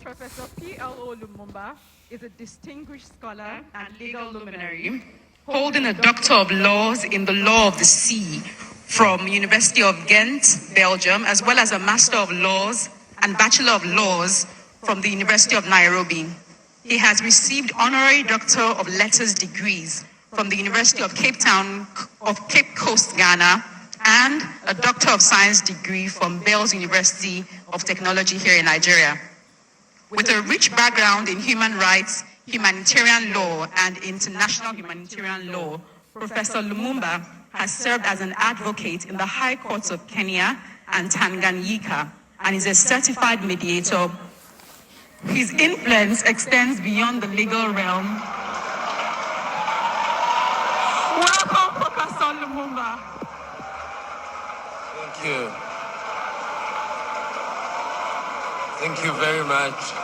Professor P.L.O. Lumumba is a distinguished scholar and legal luminary, holding a Doctor of Laws in the Law of the Sea from University of Ghent, Belgium, as well as a Master of Laws and Bachelor of Laws from the University of Nairobi. He has received Honorary Doctor of Letters degrees from the University of Cape Coast, Ghana, and a Doctor of Science degree from Bells University of Technology here in Nigeria. With a rich background in human rights, humanitarian law, and international humanitarian law, Professor Lumumba has served as an advocate in the High Courts of Kenya and Tanganyika and is a certified mediator. His influence extends beyond the legal realm. Welcome, Professor Lumumba. Thank you. Thank you very much.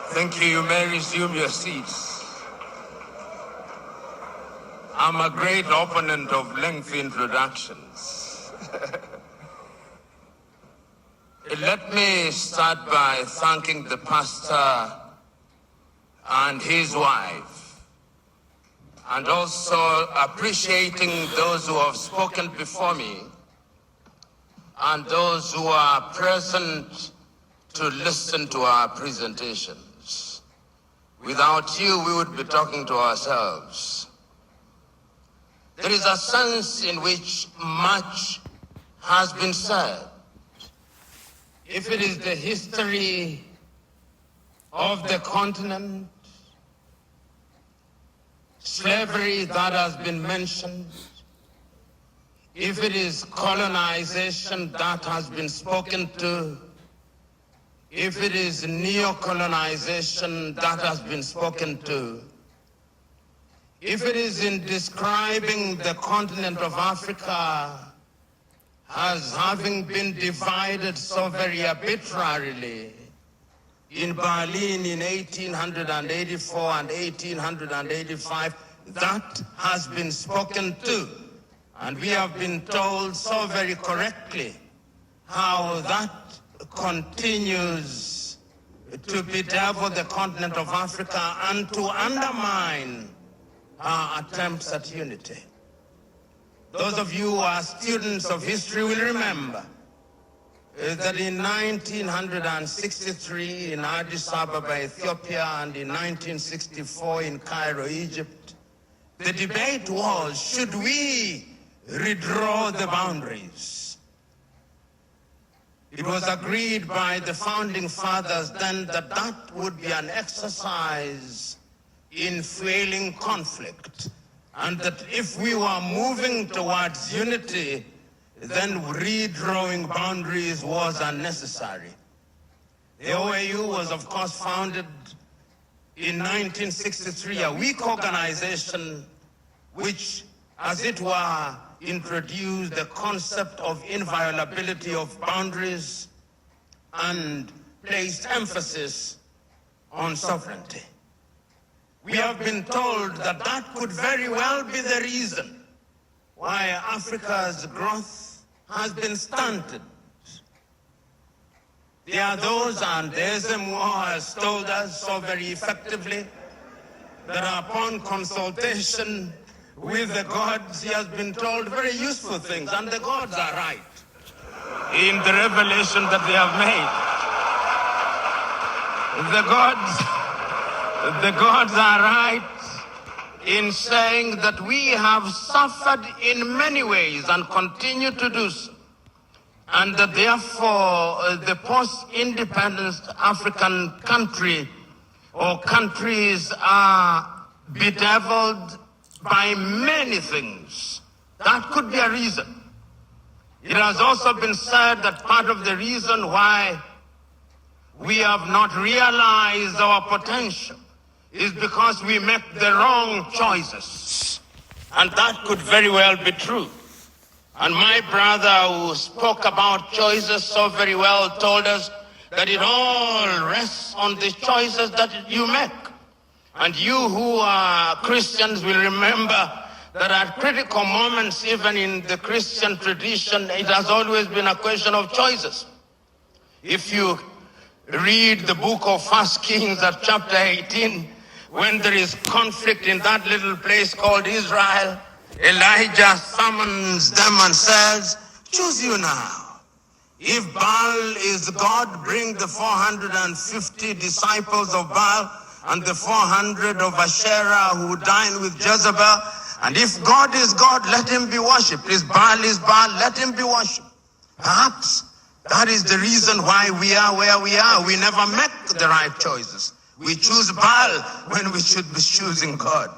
Thank you. You may resume your seats. I'm a great opponent of lengthy introductions. Let me start by thanking the pastor and his wife, and also appreciating those who have spoken before me and those who are present to listen to our presentations. Without you, we would be talking to ourselves. There is a sense in which much has been said. If it is the history of the continent, slavery that has been mentioned, if it is colonization that has been spoken to, if it is neo-colonization that has been spoken to, if it is in describing the continent of Africa as having been divided so very arbitrarily in Berlin in 1884 and 1885, that has been spoken to. And we have been told so very correctly how that continues to bedevil the continent of Africa and to undermine our attempts at unity. Those of you who are students of history will remember that in 1963 in Addis Ababa, Ethiopia, and in 1964 in Cairo, Egypt, the debate was, should we redraw the boundaries? It was agreed by the founding fathers then that that would be an exercise in fueling conflict, and that if we were moving towards unity, then redrawing boundaries was unnecessary. The OAU was, of course, founded in 1963, a weak organization which, as it were, introduced the concept of inviolability of boundaries and placed emphasis on sovereignty. We have been told that that could very well be the reason why Africa's growth has been stunted. There are those, and Ezemo has told us so very effectively, that upon consultation with the gods, he has been told very useful things, and the gods are right in the revelation that they have made. The gods are right in saying that we have suffered in many ways and continue to do so, and that therefore the post-independence African country or countries are bedeviled by many things. That could be a reason. It has also been said that part of the reason why we have not realized our potential is because we make the wrong choices. And that could very well be true. And my brother who spoke about choices so very well told us that it all rests on the choices that you make. And you who are Christians will remember that at critical moments, even in the Christian tradition, it has always been a question of choices. If you read the book of 1 Kings at chapter 18, when there is conflict in that little place called Israel, Elijah summons them and says, choose you now. If Baal is God, bring the 450 disciples of Baal and the 400 of Asherah who dine with Jezebel. And if God is God, let him be worshipped. If Baal is Baal, let him be worshipped. Perhaps that is the reason why we are where we are. We never make the right choices. We choose Baal when we should be choosing God.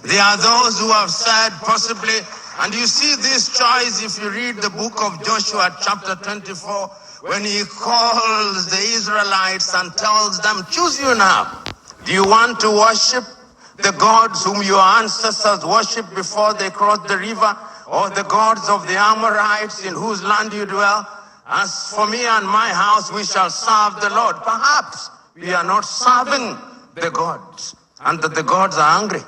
There are those who have said possibly, and you see this choice if you read the book of Joshua chapter 24, when he calls the Israelites and tells them, choose you now. Do you want to worship the gods whom your ancestors worshipped before they crossed the river, or the gods of the Amorites in whose land you dwell? As for me and my house, we shall serve the Lord. Perhaps we are not serving the gods, and that the gods are angry.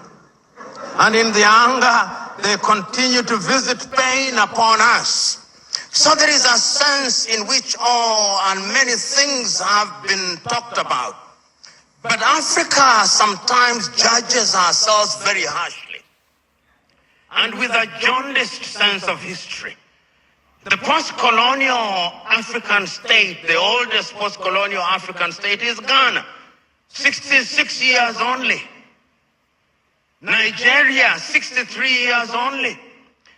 And in the anger, they continue to visit pain upon us. So there is a sense in which all and many things have been talked about. But Africa sometimes judges ourselves very harshly, and with a jaundiced sense of history. The post-colonial African state, the oldest post-colonial African state, is Ghana. 66 years only. Nigeria, 63 years only.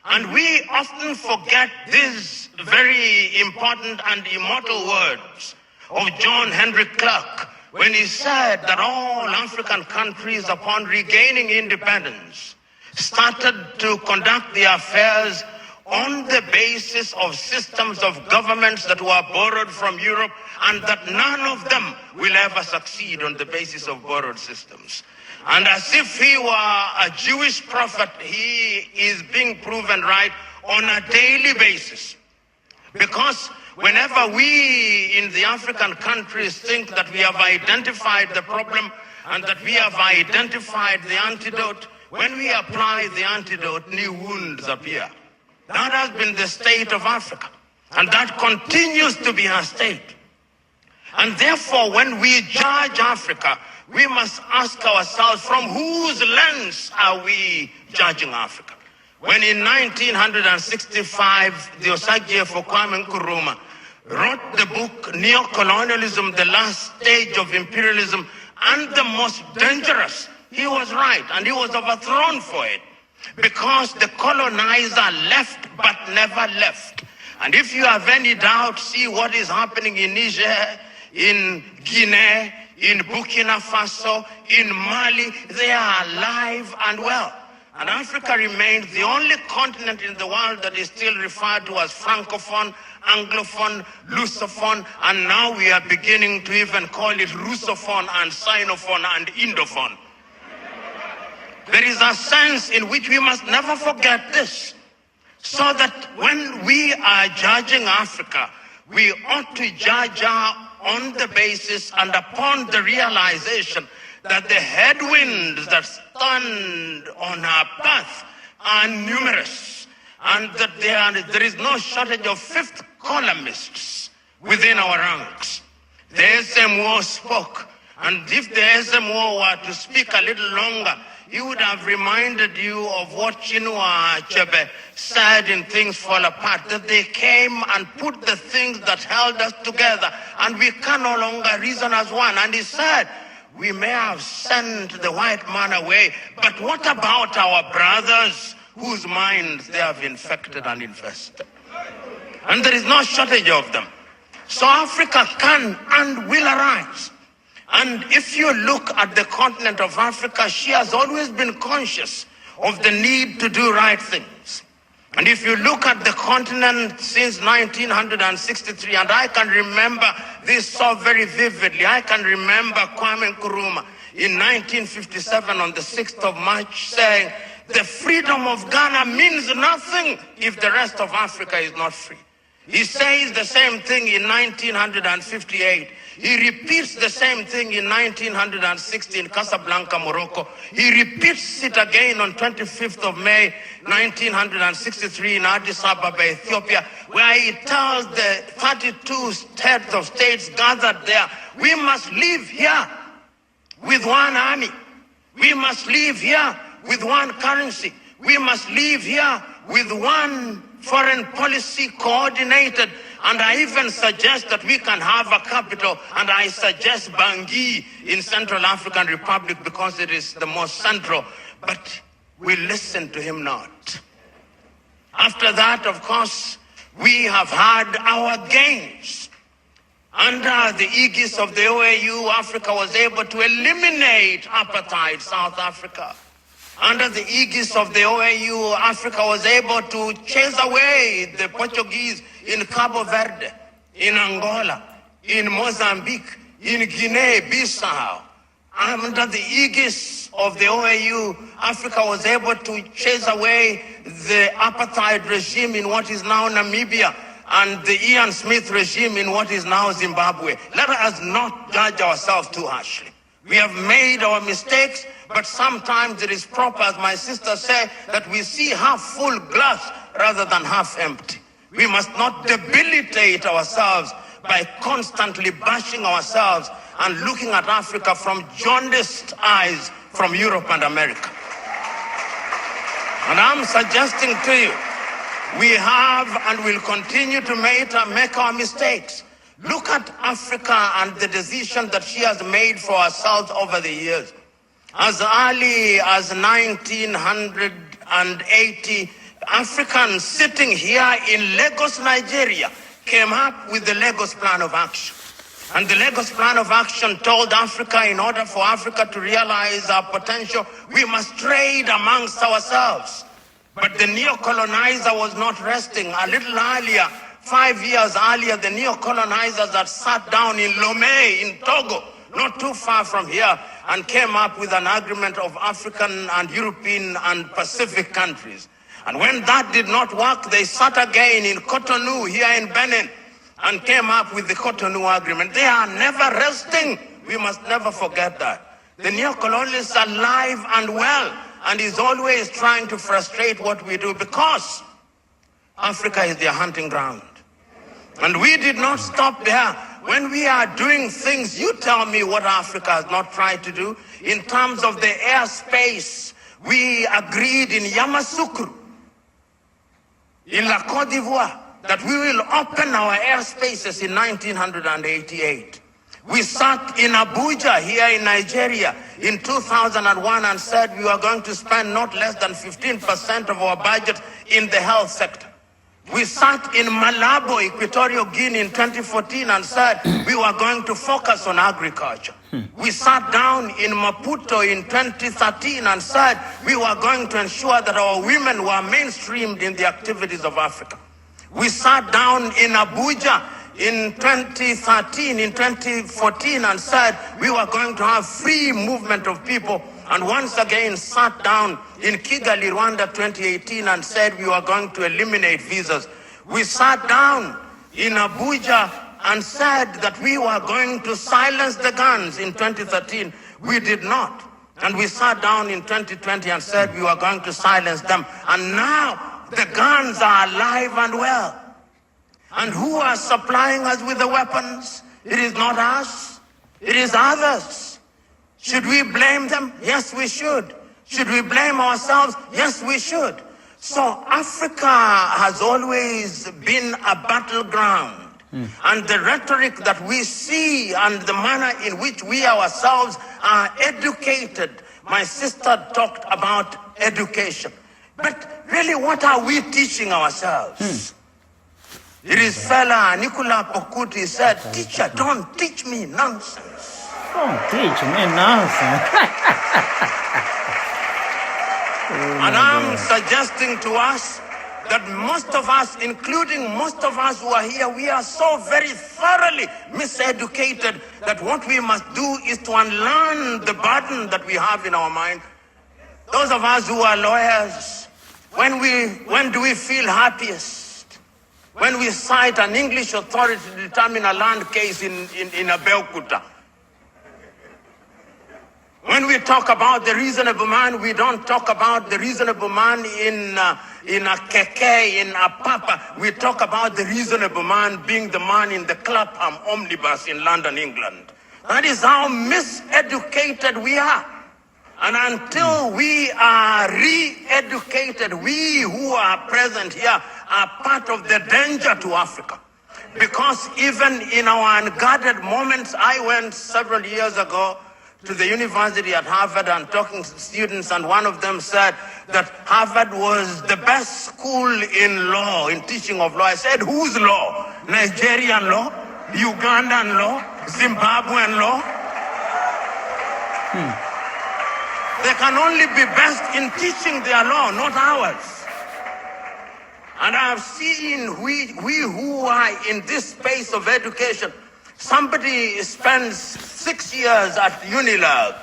And we often forget these very important and immortal words of John Henry Clark when he said that all African countries, upon regaining independence, started to conduct their affairs on the basis of systems of governments that were borrowed from Europe, and that none of them will ever succeed on the basis of borrowed systems. And as if he were a Jewish prophet, he is being proven right on a daily basis. Because whenever we in the African countries think that we have identified the problem and that we have identified the antidote, when we apply the antidote, new wounds appear. That has been the state of Africa, and that continues to be our state. And therefore, when we judge Africa, we must ask ourselves, from whose lens are we judging Africa? When in 1965, the Osagyefo Kwame Nkrumah wrote the book Neo-Colonialism, the Last Stage of Imperialism, and the Most Dangerous, he was right, and he was overthrown for it. Because the colonizer left but never left. And if you have any doubt, see what is happening in Niger, in Guinea, in Burkina Faso, in Mali. They are alive and well. And Africa remains the only continent in the world that is still referred to as Francophone, Anglophone, Lusophone, and now we are beginning to even call it Russophone and Sinophone and Indophone. There is a sense in which we must never forget this, so that when we are judging Africa, we ought to judge her on the basis and upon the realization that the headwinds that stand on our path are numerous, and that there is no shortage of fifth columnists within our ranks. The SMO spoke, and if the SMO were to speak a little longer, he would have reminded you of what Chinua Achebe said in Things Fall Apart, that they came and put the things that held us together, and we can no longer reason as one. And he said, we may have sent the white man away, but what about our brothers whose minds they have infected and infested? And there is no shortage of them. So Africa can and will arise. And if you look at the continent of Africa, she has always been conscious of the need to do right things. And if you look at the continent since 1963, and I can remember this so very vividly, I can remember Kwame Nkrumah in 1957 on the 6th of March saying, the freedom of Ghana means nothing if the rest of Africa is not free. He says the same thing in 1958. He repeats the same thing in 1960 in Casablanca, Morocco. He repeats it again on 25th of May, 1963 in Addis Ababa, Ethiopia, where he tells the 32 heads of states gathered there, we must live here with one army. We must live here with one currency. We must live here with one foreign policy coordinated. And I even suggest that we can have a capital, and I suggest Bangui in Central African Republic because it is the most central. But we listen to him not. After that, of course, we have had our gains. Under the aegis of the OAU, Africa was able to eliminate apartheid, South Africa. Under the aegis of the OAU, Africa was able to chase away the Portuguese in Cabo Verde, in Angola, in Mozambique, in Guinea-Bissau. Under the aegis of the OAU, Africa was able to chase away the apartheid regime in what is now Namibia and the Ian Smith regime in what is now Zimbabwe. Let us not judge ourselves too harshly. We have made our mistakes, but sometimes it is proper, as my sister said, that we see half full glass rather than half empty. We must not debilitate ourselves by constantly bashing ourselves and looking at Africa from jaundiced eyes from Europe and America. And I'm suggesting to you, we have and will continue to make our mistakes. Look at Africa and the decision that she has made for herself over the years. As early as 1980, Africans sitting here in Lagos, Nigeria, came up with the Lagos Plan of Action. And the Lagos Plan of Action told Africa, in order for Africa to realize our potential, we must trade amongst ourselves. But the neo-colonizer was not resting. A little earlier, 5 years earlier, the neo-colonizers had sat down in Lomé in Togo, not too far from here, and came up with an agreement of African and European and Pacific countries. And when that did not work, they sat again in Cotonou here in Benin and came up with the Cotonou Agreement. They are never resting. We must never forget that. The neo-colonialist is alive and well and is always trying to frustrate what we do because Africa is their hunting ground. And we did not stop there. When we are doing things, you tell me what Africa has not tried to do. In terms of the airspace, we agreed in Yamoussoukro, in La Côte d'Ivoire, that we will open our airspaces in 1988. We sat in Abuja here in Nigeria in 2001 and said we were going to spend not less than 15% of our budget in the health sector. We sat in Malabo, Equatorial Guinea in 2014 and said we were going to focus on agriculture. We sat down in Maputo in 2013 and said we were going to ensure that our women were mainstreamed in the activities of Africa. We sat down in Abuja in 2013, in 2014 and said we were going to have free movement of people, and once again sat down in Kigali, Rwanda 2018 and said we were going to eliminate visas. We sat down in Abuja and said that we were going to silence the guns in 2013. We did not. And we sat down in 2020 and said we were going to silence them. And now the guns are alive and well. And who are supplying us with the weapons? It is not us. It is others. Should we blame them? Yes, we should. Should we blame ourselves? Yes, we should. So Africa has always been a battleground. And the rhetoric that we see and the manner in which we ourselves are educated. My sister talked about education. But really, what are we teaching ourselves? It is fella Nicola Pokuti said, "Teacher, don't teach me nonsense." Don't teach me nonsense. And I'm suggesting to us that most of us, including most of us who are here, we are so very thoroughly miseducated that what we must do is to unlearn the burden that we have in our mind. Those of us who are lawyers, when do we feel happiest? when we cite an English authority to determine a land case in Abeokuta. When we talk about the reasonable man, we don't talk about the reasonable man in a keke, in a papa. We talk about the reasonable man being the man in the Clapham omnibus in London, England. That is how miseducated we are. And until we are re-educated, we who are present here are part of the danger to Africa. Because even in our unguarded moments, I went several years ago to the university at Harvard and talking to students, and one of them said that Harvard was the best school in law, in teaching of law. I said, whose law? Nigerian law? Ugandan law? Zimbabwean law? They can only be best in teaching their law, not ours. And I have seen we who are in this space of education, somebody spends 6 years at Unilag,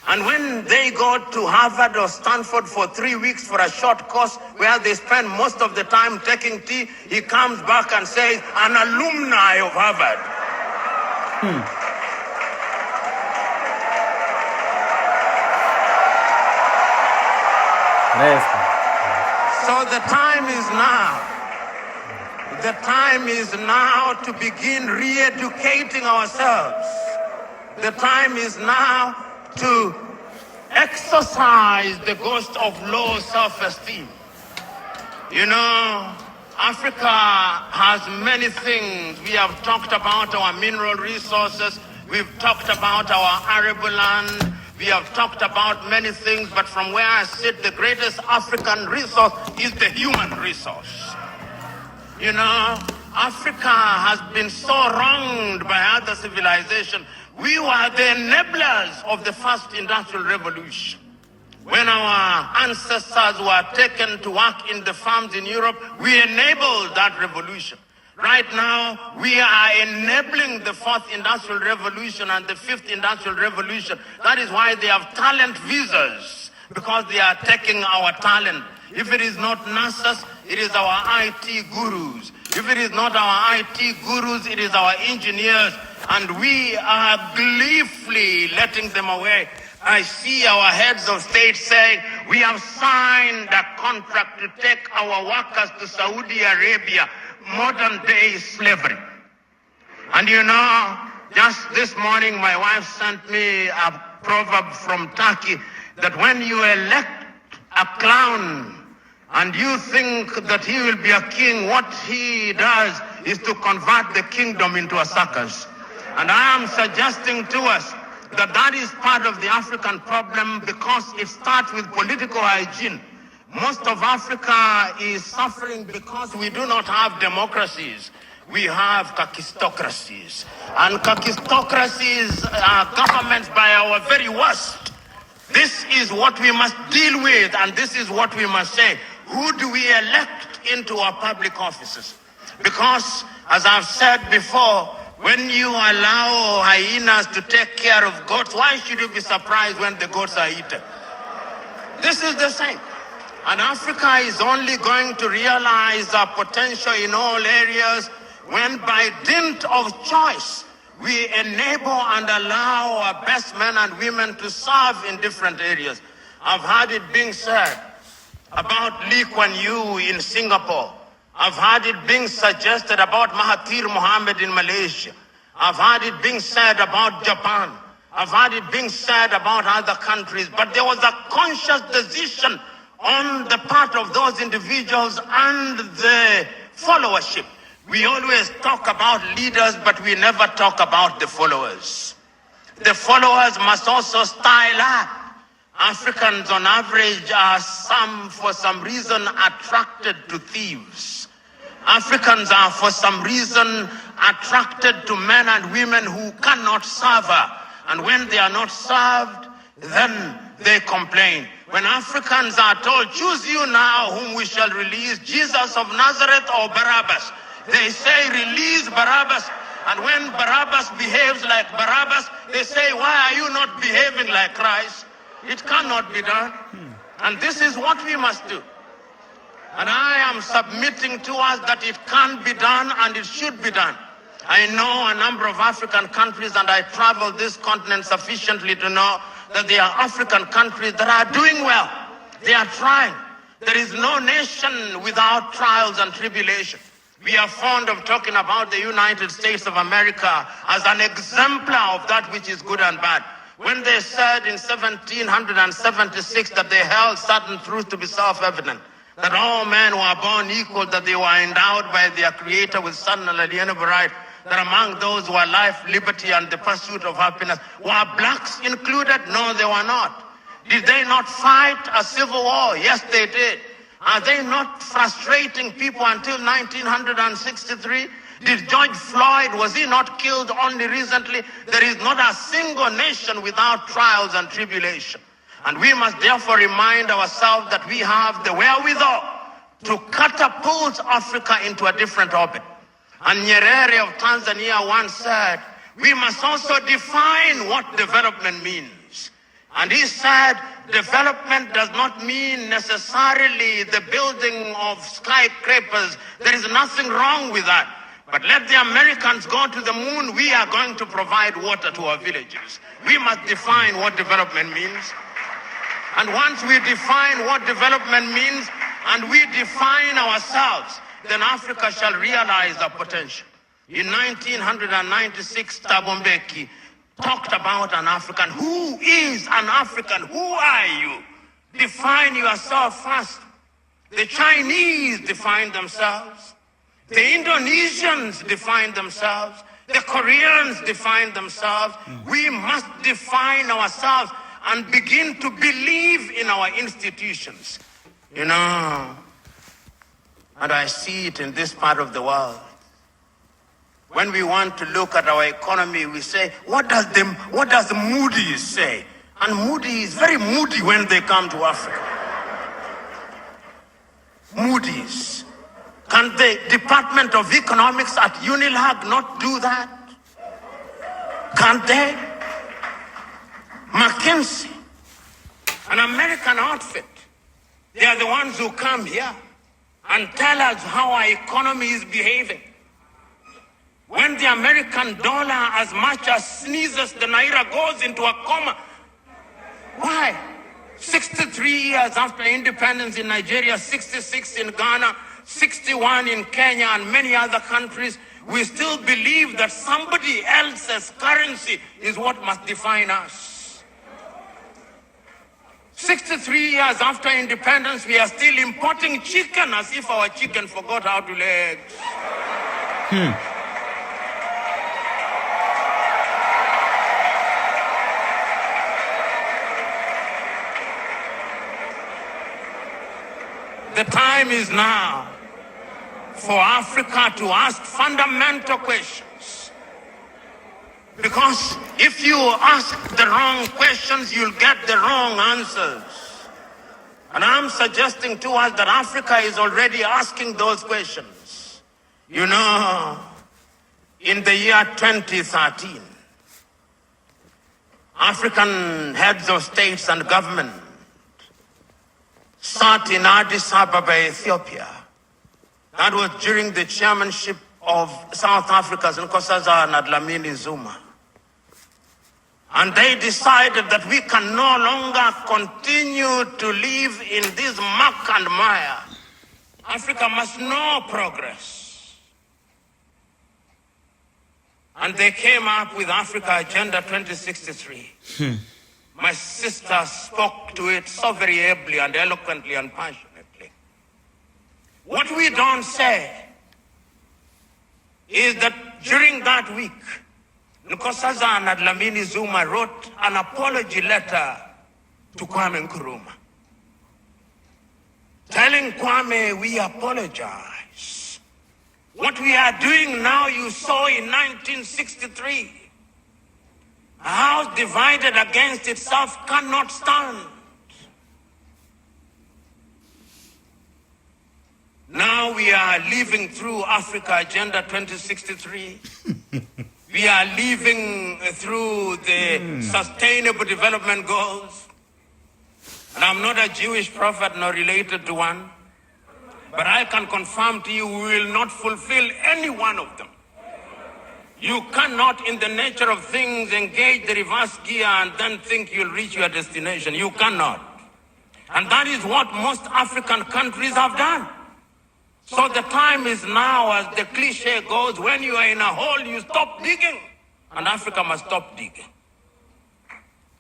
and when they go to Harvard or Stanford for 3 weeks for a short course where they spend most of the time taking tea, he comes back and says, an alumni of Harvard. So the time is now. The time is now to begin re-educating ourselves. The time is now to exercise the ghost of low self-esteem. You know, Africa has many things. We have talked about our mineral resources. We've talked about our arable land. We have talked about many things, but from where I sit, the greatest African resource is the human resource. You know, Africa has been so wronged by other civilizations. We were the enablers of the first industrial revolution. When our ancestors were taken to work in the farms in Europe, we enabled that revolution. Right now, we are enabling the fourth industrial revolution and the fifth industrial revolution. That is why they have talent visas, because they are taking our talent. If it is not nurses, it is our IT gurus. If it is not our IT gurus, it is our engineers. And we are gleefully letting them away. I see our heads of state saying, we have signed a contract to take our workers to Saudi Arabia, modern day slavery. And you know, just this morning, my wife sent me a proverb from Turkey that when you elect a clown and you think that he will be a king, what he does is to convert the kingdom into a circus. And I am suggesting to us that that is part of the African problem, because it starts with political hygiene. Most of Africa is suffering because we do not have democracies. We have kakistocracies. And kakistocracies are governments by our very worst. This is what we must deal with, and this is what we must say. Who do we elect into our public offices? Because, as I've said before, when you allow hyenas to take care of goats, why should you be surprised when the goats are eaten? This is the same. And Africa is only going to realize our potential in all areas when, by dint of choice, we enable and allow our best men and women to serve in different areas. I've heard it being said about Lee Kuan Yew in Singapore. I've heard it being suggested about Mahathir Mohamad in Malaysia. I've heard it being said about Japan. I've heard it being said about other countries. But there was a conscious decision on the part of those individuals and the followership. We always talk about leaders, but we never talk about the followers. The followers must also style up. Africans on average are for some reason attracted to thieves. Africans are for some reason attracted to men and women who cannot serve her. And when they are not served, then they complain. When Africans are told, choose you now whom we shall release, Jesus of Nazareth or Barabbas, they say, release Barabbas. And when Barabbas behaves like Barabbas, they say, why are you not behaving like Christ? It cannot be done. And this is what we must do. And I am submitting to us that it can be done and it should be done. I know a number of African countries, and I travel this continent sufficiently to know that there are African countries that are doing well. They are trying. There is no nation without trials and tribulation. We are fond of talking about the United States of America as an exemplar of that which is good and bad. When they said in 1776 that they held certain truths to be self-evident, that all men were born equal, that they were endowed by their Creator with certain unalienable right, that among those who are life, liberty, and the pursuit of happiness, were blacks included? No, they were not. Did they not fight a civil war? Yes, they did. Are they not frustrating people until 1963? Did George Floyd, was he not killed only recently? There is not a single nation without trials and tribulation. And we must therefore remind ourselves that we have the wherewithal to catapult Africa into a different orbit. And Nyerere of Tanzania once said, we must also define what development means. And he said, development does not mean necessarily the building of skyscrapers. There is nothing wrong with that. But let the Americans go to the moon. We are going to provide water to our villages. We must define what development means. And once we define what development means and we define ourselves, then Africa shall realize our potential. In 1996, Thabo Mbeki talked about an African. Who is an African? Who are you? Define yourself first. The Chinese define themselves. The Indonesians define themselves. The Koreans define themselves. We must define ourselves and begin to believe in our institutions. You know, and I see it in this part of the world. When we want to look at our economy, we say, what does Moody's say? And Moody's is very moody when they come to Africa. Moody's. Can the Department of Economics at Unilag not do that? Can't they? McKinsey, an American outfit, they are the ones who come here and tell us how our economy is behaving. When the American dollar as much as sneezes, the Naira goes into a coma. Why? 63 years after independence in Nigeria, 66 in Ghana, 61 in Kenya and many other countries, we still believe that somebody else's currency is what must define us. 63 years after independence, we are still importing chicken as if our chicken forgot how to lay eggs. The time is now for Africa to ask fundamental questions. Because if you ask the wrong questions, you'll get the wrong answers. And I'm suggesting to us that Africa is already asking those questions. You know, in the year 2013, African heads of states and government sat in Addis Ababa, Ethiopia. That was during the chairmanship of South Africa's Nkosazana Dlamini Zuma. And they decided that we can no longer continue to live in this muck and mire. Africa must know progress. And they came up with Africa Agenda 2063. My sister spoke to it so very ably and eloquently and passionately. What we don't say is that during that week, Nkosazana Dlamini Zuma wrote an apology letter to Kwame Nkrumah, telling Kwame, we apologize. What we are doing now, you saw in 1963. A house divided against itself cannot stand. Now we are living through Africa Agenda 2063. We are living through the Sustainable Development Goals. And I'm not a Jewish prophet nor related to one. But I can confirm to you, we will not fulfill any one of them. You cannot, in the nature of things, engage the reverse gear and then think you'll reach your destination. You cannot. And that is what most African countries have done. So the time is now, as the cliche goes, when you are in a hole, you stop digging. And Africa must stop digging.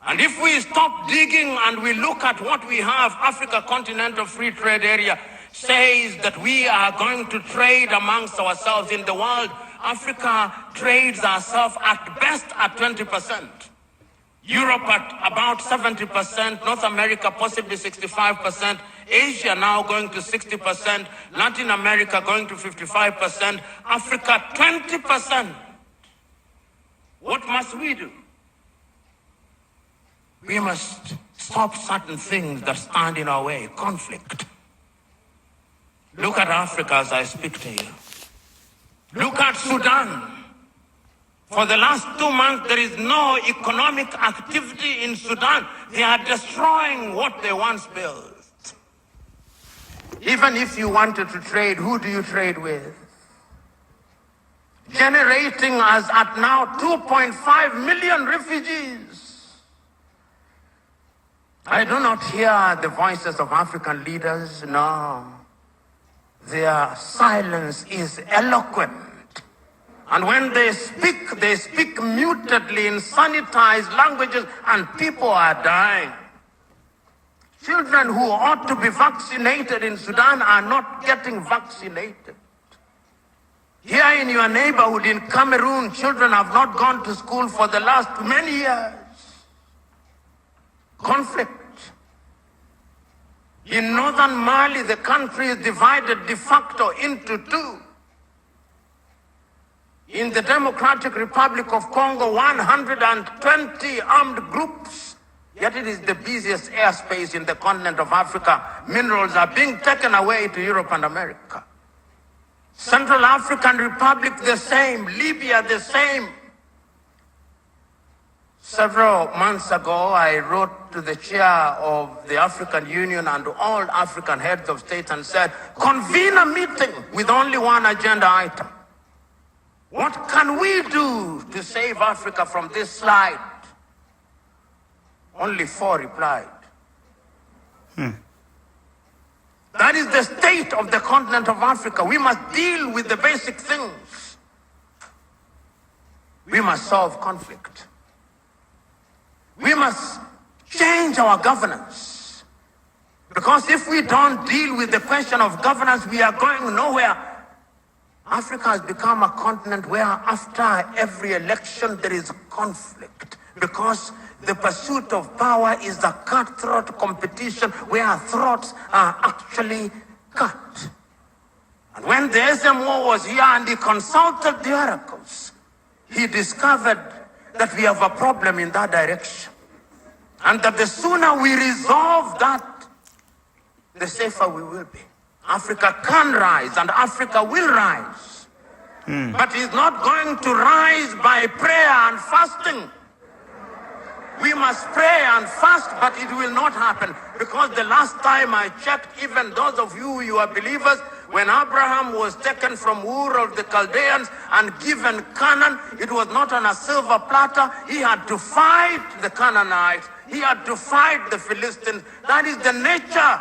And if we stop digging and we look at what we have, Africa Continental Free Trade Area says that we are going to trade amongst ourselves in the world. Africa trades ourselves at best at 20%. Europe at about 70%, North America possibly 65%, Asia now going to 60%, Latin America going to 55%, Africa 20%. What must we do? We must stop certain things that stand in our way. Conflict. Look at Africa as I speak to you. Look at Sudan. For the last 2 months, there is no economic activity in Sudan. They are destroying what they once built. Even if you wanted to trade, who do you trade with? Generating as at now 2.5 million refugees. I do not hear the voices of African leaders, no. Their silence is eloquent. And when they speak mutedly in sanitized languages, and people are dying. Children who ought to be vaccinated in Sudan are not getting vaccinated. Here in your neighborhood in Cameroon, children have not gone to school for the last many years. Conflict. In northern Mali, the country is divided de facto into two. In the Democratic Republic of Congo, 120 armed groups, yet it is the busiest airspace in the continent of Africa. Minerals are being taken away to Europe and America. Central African Republic, the same. Libya, the same. Several months ago, I wrote to the chair of the African Union and all African heads of state and said, convene a meeting with only one agenda item. What can we do to save Africa from this slide? Only 4 replied. That is the state of the continent of Africa. We must deal with the basic things. We must solve conflict. We must change our governance. Because if we don't deal with the question of governance, we are going nowhere. Africa has become a continent where after every election there is conflict. Because the pursuit of power is a cutthroat competition where throats are actually cut. And when the SMO was here and he consulted the oracles, he discovered that we have a problem in that direction. And that the sooner we resolve that, the safer we will be. Africa can rise and Africa will rise. But it's not going to rise by prayer and fasting. We must pray and fast, but it will not happen. Because the last time I checked, even those of you are believers, when Abraham was taken from Ur of the Chaldeans and given Canaan, it was not on a silver platter. He had to fight the Canaanites. He had to fight the Philistines. That is the nature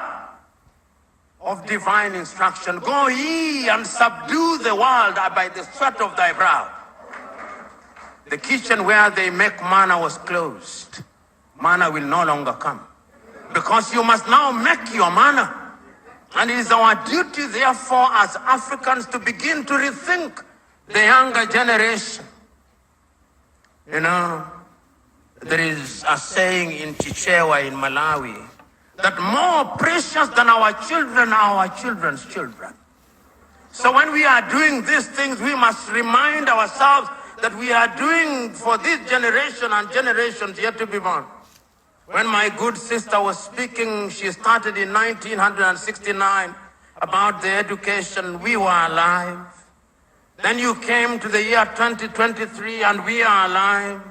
of divine instruction. Go ye and subdue the world by the sweat of thy brow. The kitchen where they make manna was closed. Manna will no longer come. Because you must now make your manna. And it is our duty, therefore, as Africans to begin to rethink the younger generation. You know, there is a saying in Chichewa in Malawi, that more precious than our children are our children's children. So when we are doing these things, we must remind ourselves that we are doing for this generation and generations yet to be born. When my good sister was speaking, she started in 1969 about the education. We were alive. Then you came to the year 2023 and we are alive.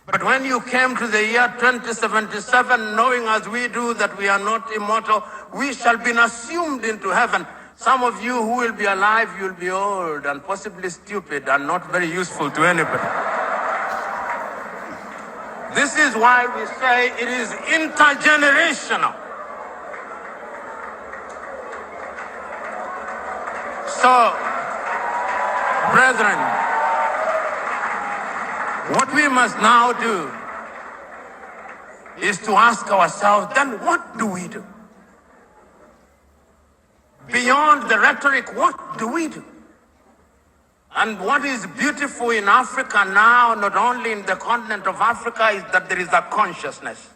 But when you came to the year 2077, knowing as we do that we are not immortal, we shall be assumed into heaven. Some of you who will be alive, you'll be old and possibly stupid and not very useful to anybody. This is why we say it is intergenerational. So, brethren, what we must now do is to ask ourselves, then what do we do? Beyond the rhetoric, what do we do? And what is beautiful in Africa now, not only in the continent of Africa, is that there is a consciousness.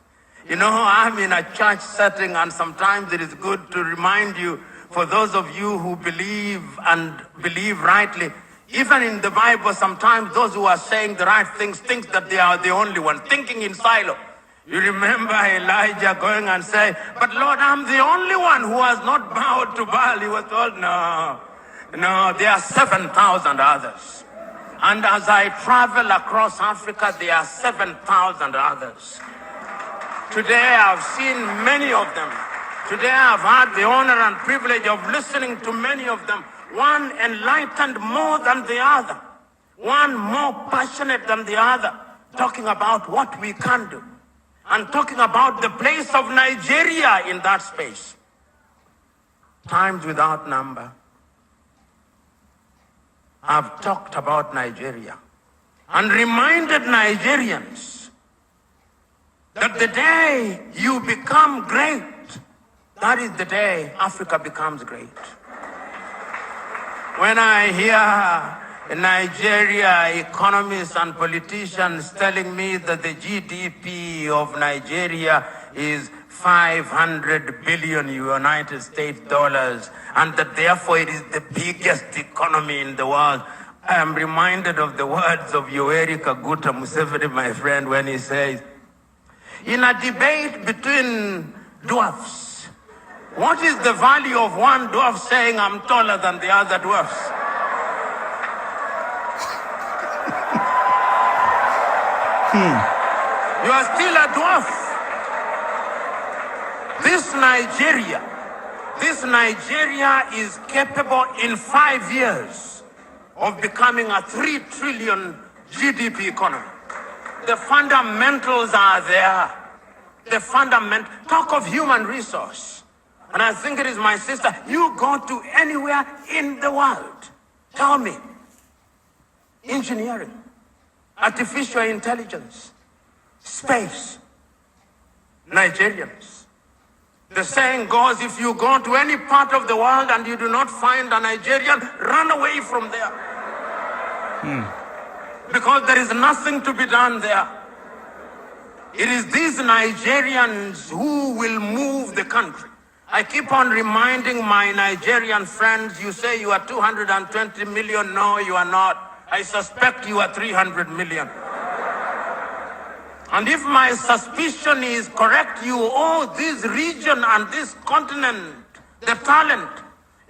You know, I'm in a church setting, and sometimes it is good to remind you, for those of you who believe and believe rightly, even in the Bible, sometimes those who are saying the right things think that they are the only one, thinking in silo. You remember Elijah going and saying, but Lord, I'm the only one who has not bowed to Baal. He was told, no, there are 7,000 others. And as I travel across Africa, there are 7,000 others. Today I've seen many of them. Today I've had the honor and privilege of listening to many of them. One enlightened more than the other. One more passionate than the other. Talking about what we can do. And talking about the place of Nigeria in that space. Times without number. I've talked about Nigeria and reminded Nigerians that the day you become great, that is the day Africa becomes great. When I hear Nigeria economists and politicians telling me that the GDP of Nigeria is 500 billion United States dollars, and that therefore it is the biggest economy in the world, I am reminded of the words of Yoweri Kaguta Museveni, my friend, when he says, in a debate between dwarfs, what is the value of one dwarf saying I'm taller than the other dwarfs? You are still a dwarf. This Nigeria is capable in 5 years of becoming a 3 trillion GDP economy. The fundamentals are there. Talk of human resource. And I think it is my sister, you go to anywhere in the world. Tell me, engineering, artificial intelligence, space, Nigerians. The saying goes, if you go to any part of the world and you do not find a Nigerian, run away from there. Because there is nothing to be done there. It is these Nigerians who will move the country. I keep on reminding my Nigerian friends, you say you are 220 million. No, you are not. I suspect you are 300 million. And if my suspicion is correct, you owe this region and this continent the talent.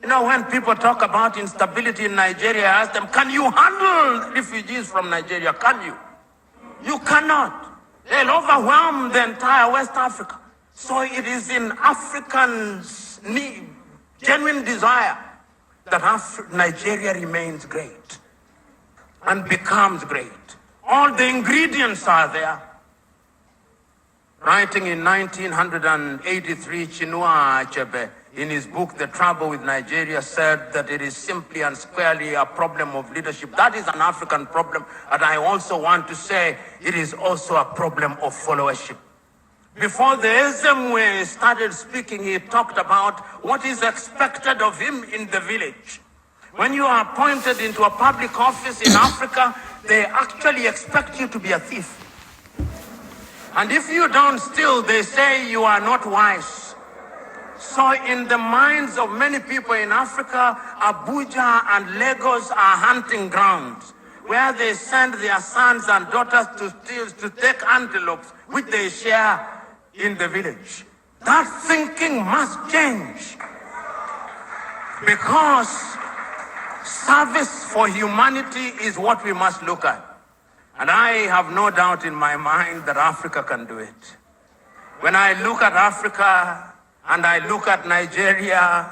You know, when people talk about instability in Nigeria, I ask them, can you handle refugees from Nigeria? Can you? You cannot. They'll overwhelm the entire West Africa. So it is in Africans' genuine desire that Nigeria remains great and becomes great. All the ingredients are there. Writing in 1983, Chinua Achebe, in his book, The Trouble with Nigeria, said that it is simply and squarely a problem of leadership. That is an African problem, and I also want to say it is also a problem of followership. Before the Ezemwe started speaking, he talked about what is expected of him in the village. When you are appointed into a public office in Africa, they actually expect you to be a thief. And if you don't steal, they say you are not wise. So in the minds of many people in Africa, Abuja and Lagos are hunting grounds where they send their sons and daughters to steal, to take antelopes, which they share in the village. That thinking must change. Because service for humanity is what we must look at. And I have no doubt in my mind that Africa can do it. When I look at Africa and I look at Nigeria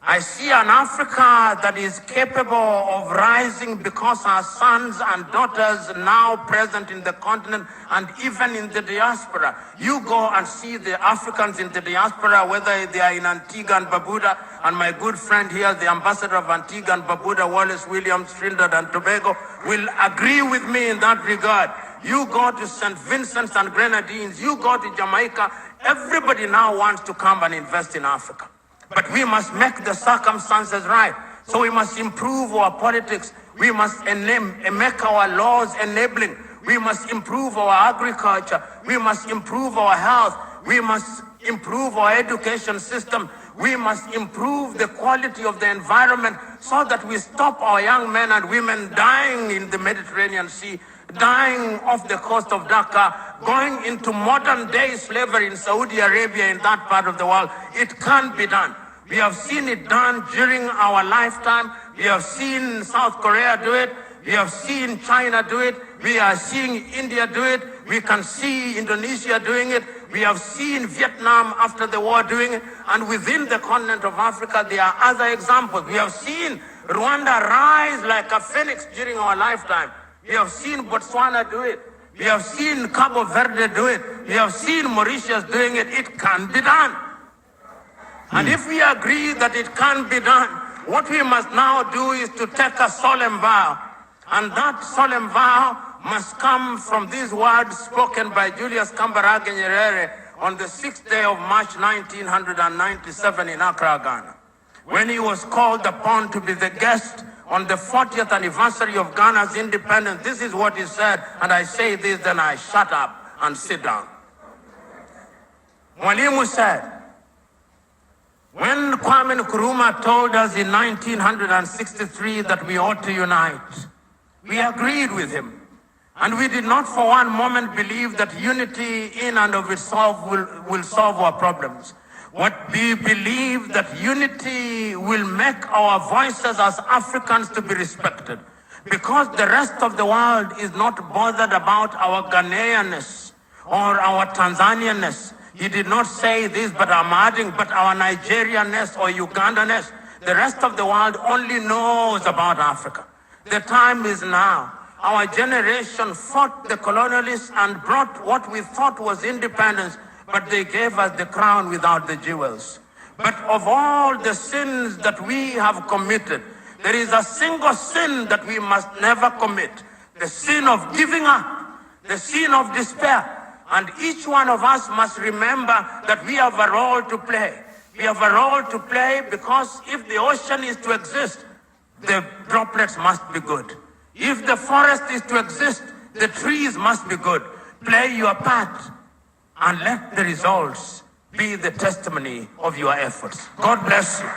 I see an Africa that is capable of rising because our sons and daughters now present in the continent and even in the diaspora. You go and see the Africans in the diaspora, whether they are in Antigua and Barbuda, and my good friend here, the ambassador of Antigua and Barbuda, Wallace Williams, Trinidad and Tobago, will agree with me in that regard. You go to St. Vincent and Grenadines, you go to Jamaica, everybody now wants to come and invest in Africa. But we must make the circumstances right. So we must improve our politics. We must make our laws enabling. We must improve our agriculture. We must improve our health. We must improve our education system. We must improve the quality of the environment so that we stop our young men and women dying in the Mediterranean Sea, dying off the coast of Dhaka, going into modern day slavery in Saudi Arabia, in that part of the world. It can be done. We have seen it done during our lifetime. We have seen South Korea do it. We have seen China do it. We are seeing India do it. We can see Indonesia doing it. We have seen Vietnam after the war doing it. And within the continent of Africa, there are other examples. We have seen Rwanda rise like a phoenix during our lifetime. We have seen Botswana do it. We have seen Cabo Verde do it. We have seen Mauritius doing it. It can be done. And if we agree that it can be done, what we must now do is to take a solemn vow. And that solemn vow must come from these words spoken by Julius Kambarage Nyerere on the 6th day of March 1997 in Accra, Ghana, when he was called upon to be the guest on the 40th anniversary of Ghana's independence. This is what he said, and I say this, then I shut up and sit down. Mwalimu said, when Kwame Nkrumah told us in 1963 that we ought to unite, we agreed with him. And we did not for one moment believe that unity in and of itself will solve our problems. What we believe that unity will make our voices as Africans to be respected. Because the rest of the world is not bothered about our Ghanaianness or our Tanzanianness. He did not say this, but I'm adding, but our Nigerianness or Ugandanness. The rest of the world only knows about Africa. The time is now. Our generation fought the colonialists and brought what we thought was independence, but they gave us the crown without the jewels. But of all the sins that we have committed, there is a single sin that we must never commit. The sin of giving up, the sin of despair. And each one of us must remember that we have a role to play. We have a role to play because if the ocean is to exist, the droplets must be good. If the forest is to exist, the trees must be good. Play your part and let the results be the testimony of your efforts. God bless you.